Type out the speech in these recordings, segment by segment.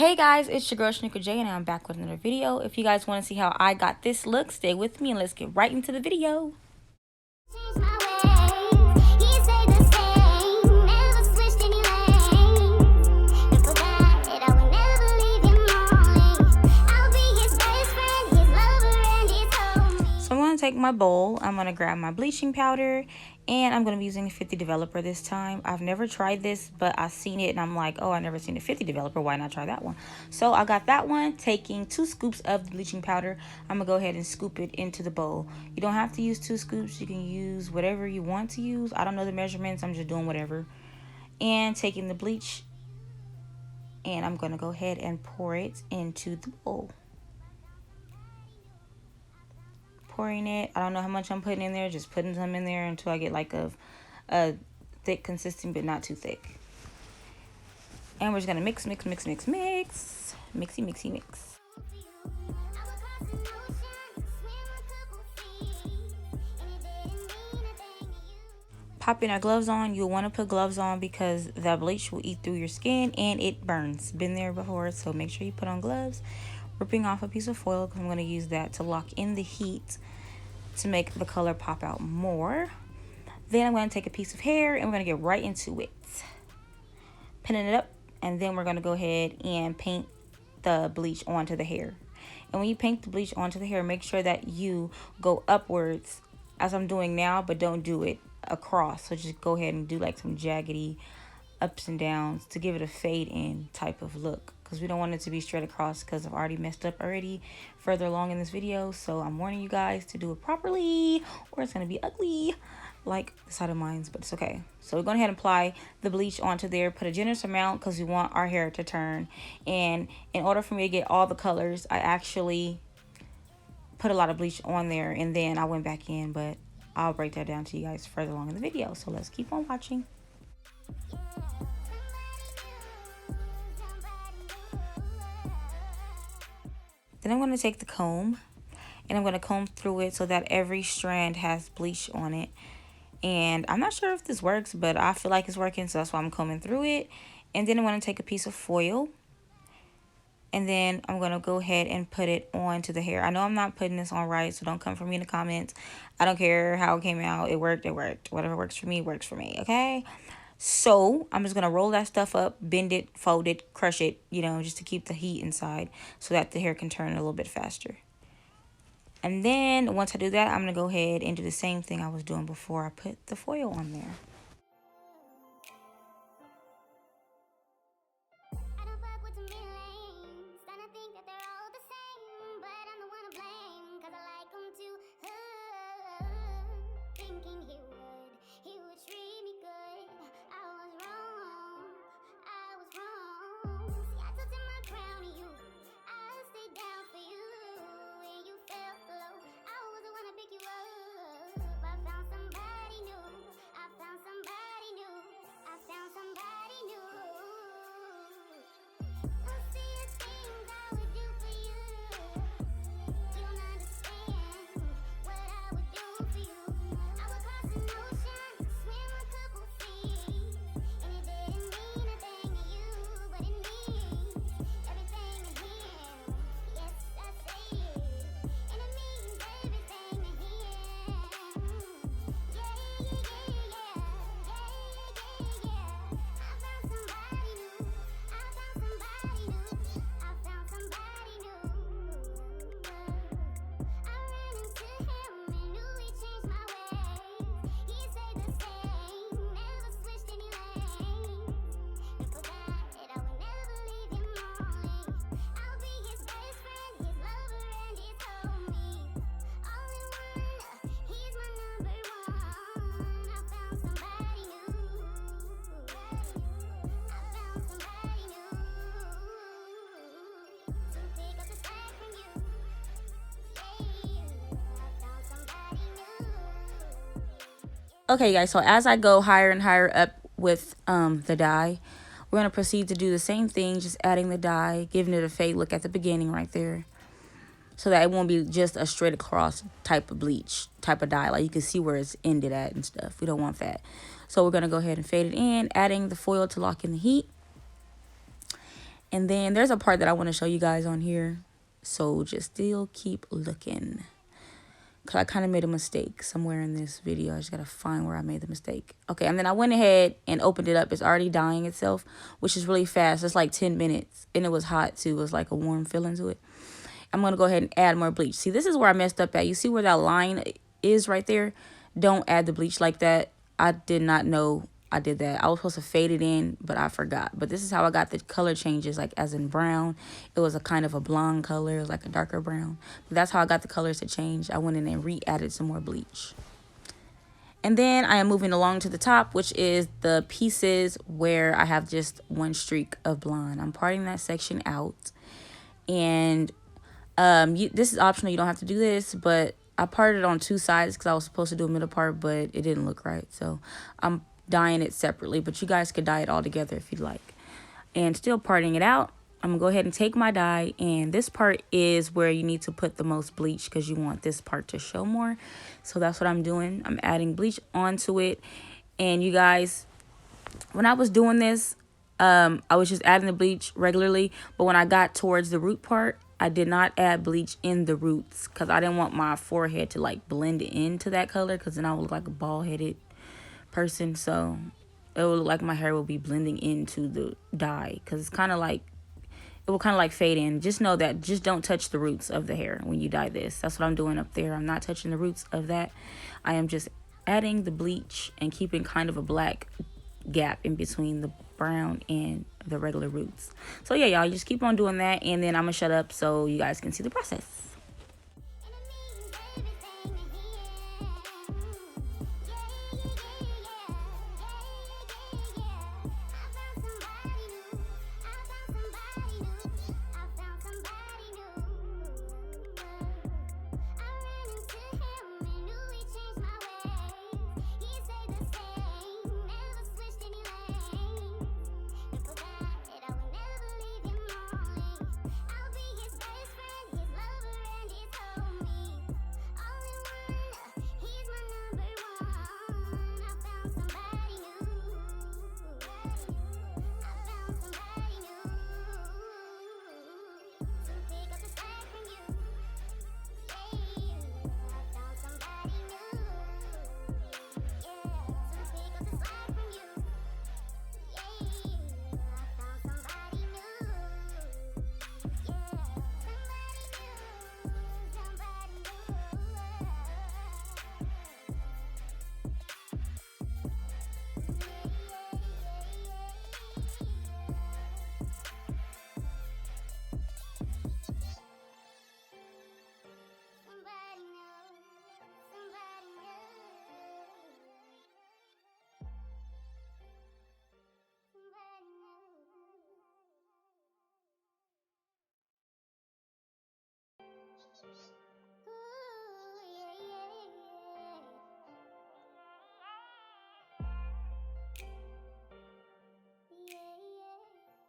Hey guys, it's your girl Shanika J and I'm back with another video. If you guys want to see how I got this look, stay with me and let's get right into the video. So I'm going to take my bowl, I'm going to grab my bleaching powder, and I'm going to be using a 50 developer this time. I've never tried this, but I've seen it and I'm like, oh, I've never seen a 50 developer. Why not try that one? So I got that one, taking 2 scoops of the bleaching powder. I'm going to go ahead and scoop it into the bowl. You don't have to use 2 scoops. You can use whatever you want to use. I don't know the measurements. I'm just doing whatever. And taking the bleach, and I'm going to go ahead and pour it into the bowl. Pouring it. I don't know how much I'm putting in there. Just putting some in there until I get like a thick consistent, but not too thick. And we're just gonna mix. Mixy, mix. Popping our gloves on. You'll want to put gloves on because the bleach will eat through your skin and it burns. Been there before, so make sure you put on gloves. Ripping off a piece of foil because I'm going to use that to lock in the heat to make the color pop out more. Then I'm going to take a piece of hair and we're going to get right into it. Pinning it up, and then we're going to go ahead and paint the bleach onto the hair. And when you paint the bleach onto the hair, make sure that you go upwards as I'm doing now, but don't do it across. So just go ahead and do like some jaggedy ups and downs to give it a fade in type of look, because we don't want it to be straight across because I've already messed up already further along in this video. So I'm warning you guys to do it properly or it's going to be ugly like the side of mine, but it's okay. So we're going ahead and apply the bleach onto there. Put a generous amount because we want our hair to turn. And in order for me to get all the colors, I actually put a lot of bleach on there and then I went back in, but I'll break that down to you guys further along in the video. So let's keep on watching. Then I'm going to take the comb and I'm going to comb through it so that every strand has bleach on it. And I'm not sure if this works, but I feel like it's working, so that's why I'm combing through it. And then I'm going to take a piece of foil and then I'm going to go ahead and put it onto the hair. I know I'm not putting this on right, so don't come for me in the comments. I don't care how it came out. It worked. Whatever works for me, works for me, okay? So I'm just going to roll that stuff up, bend it, fold it, crush it, you know, just to keep the heat inside so that the hair can turn a little bit faster. And then once I do that, I'm going to go ahead and do the same thing I was doing before I put the foil on there. Okay, guys, so as I go higher and higher up with the dye, we're going to proceed to do the same thing, just adding the dye, giving it a fade look at the beginning right there, so that it won't be just a straight across type of bleach, type of dye. Like you can see where it's ended at and stuff. We don't want that. So we're going to go ahead and fade it in, adding the foil to lock in the heat. And then there's a part that I want to show you guys on here. So just still keep looking. Because I kind of made a mistake somewhere in this video. I just got to find where I made the mistake. Okay, and then I went ahead and opened it up. It's already dyeing itself, which is really fast. It's like 10 minutes. And it was hot, too. It was like a warm feeling to it. I'm going to go ahead and add more bleach. See, this is where I messed up at. You see where that line is right there? Don't add the bleach like that. I did not know I did that. I was supposed to fade it in, but I forgot. But this is how I got the color changes, like as in brown. It was a kind of a blonde color. It was like a darker brown. But that's how I got the colors to change. I went in and re-added some more bleach. And then I am moving along to the top, which is the pieces where I have just one streak of blonde. I'm parting that section out. And this is optional. You don't have to do this, but I parted it on two sides because I was supposed to do a middle part, but it didn't look right. So I'm dyeing it separately, but you guys could dye it all together if you'd like. And still parting it out, I'm gonna go ahead and take my dye, and this part is where you need to put the most bleach because you want this part to show more. So that's what I'm doing. I'm adding bleach onto it. And you guys, when I was doing this, I was just adding the bleach regularly, but when I got towards the root part, I did not add bleach in the roots because I didn't want my forehead to like blend into that color, because then I would look like a bald-headed person. So it would look like my hair will be blending into the dye, because it's kind of like, it will kind of like fade in. Just know that, just don't touch the roots of the hair when you dye this. That's what I'm doing up there. I'm not touching the roots of that. I am just adding the bleach and keeping kind of a black gap in between the brown and the regular roots. So yeah, y'all, just keep on doing that, and then I'm gonna shut up so you guys can see the process.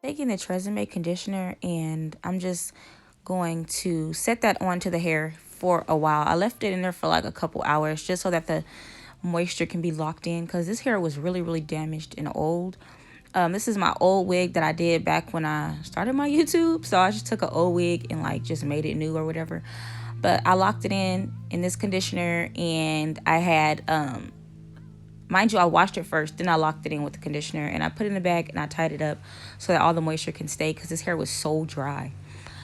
Taking the Tresemme conditioner, and I'm just going to set that onto the hair for a while. I left it in there for like a couple hours just so that the moisture can be locked in, because this hair was really damaged and old. This is my old wig that I did back when I started my YouTube. So I just took an old wig and like just made it new or whatever. But I locked it in this conditioner, and I had mind you, I washed it first, then I locked it in with the conditioner, and I put it in the bag and I tied it up so that all the moisture can stay, because this hair was so dry.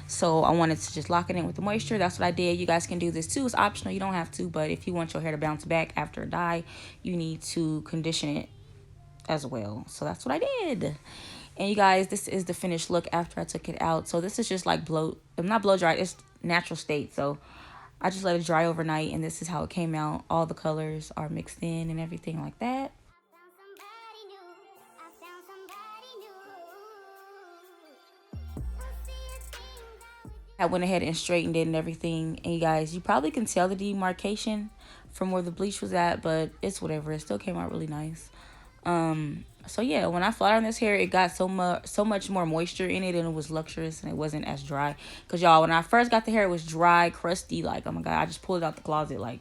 So I wanted to just lock it in with the moisture. That's what I did. You guys can do this too. It's optional. You don't have to, but if you want your hair to bounce back after a dye, you need to condition it as well. So that's what I did. And you guys, this is the finished look after I took it out. So this is just like not blow dry, it's natural state. So I just let it dry overnight, and this is how it came out. All the colors are mixed in and everything like that. I went ahead and straightened it and everything. And you guys, you probably can tell the demarcation from where the bleach was at, but it's whatever. It still came out really nice. So yeah, when I flat ironed this hair, it got so much more moisture in it, and it was luxurious, and it wasn't as dry. Because y'all, when I first got the hair, it was dry, crusty, like, oh my god, I just pulled it out the closet. Like,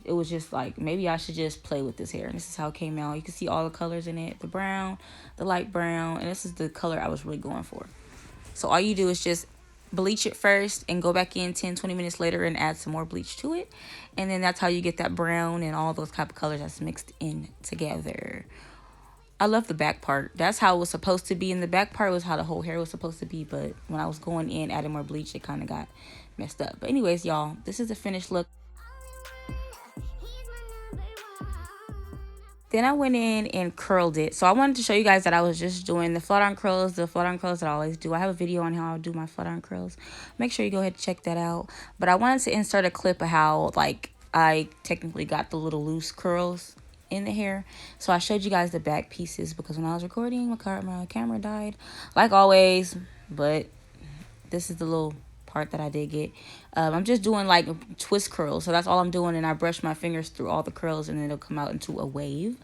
it was just like, maybe I should just play with this hair. And this is how it came out. You can see all the colors in it, the brown, the light brown, and this is the color I was really going for. So all you do is just bleach it first and go back in 10-20 minutes later and add some more bleach to it, and then that's how you get that brown and all those type of colors that's mixed in together. I love the back part. That's how it was supposed to be. And the back part was how the whole hair was supposed to be. But when I was going in, adding more bleach, it kind of got messed up. But anyways, y'all, this is the finished look. Then I went in and curled it. So I wanted to show you guys that I was just doing the flat iron curls, the flat iron curls that I always do. I have a video on how I do my flat iron curls. Make sure you go ahead and check that out. But I wanted to insert a clip of how, like, I technically got the little loose curls in the hair. So I showed you guys the back pieces because when I was recording, my camera died, like always. But this is the little part that I did get. I'm just doing like twist curls, so that's all I'm doing, and I brush my fingers through all the curls and then it'll come out into a wave.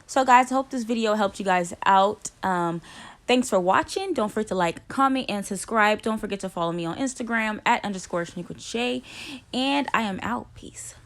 So guys, I hope this video helped you guys out. Thanks for watching. Don't forget to like, comment, and subscribe. Don't forget to follow me on Instagram at _Shaniqua J. And I am out. Peace.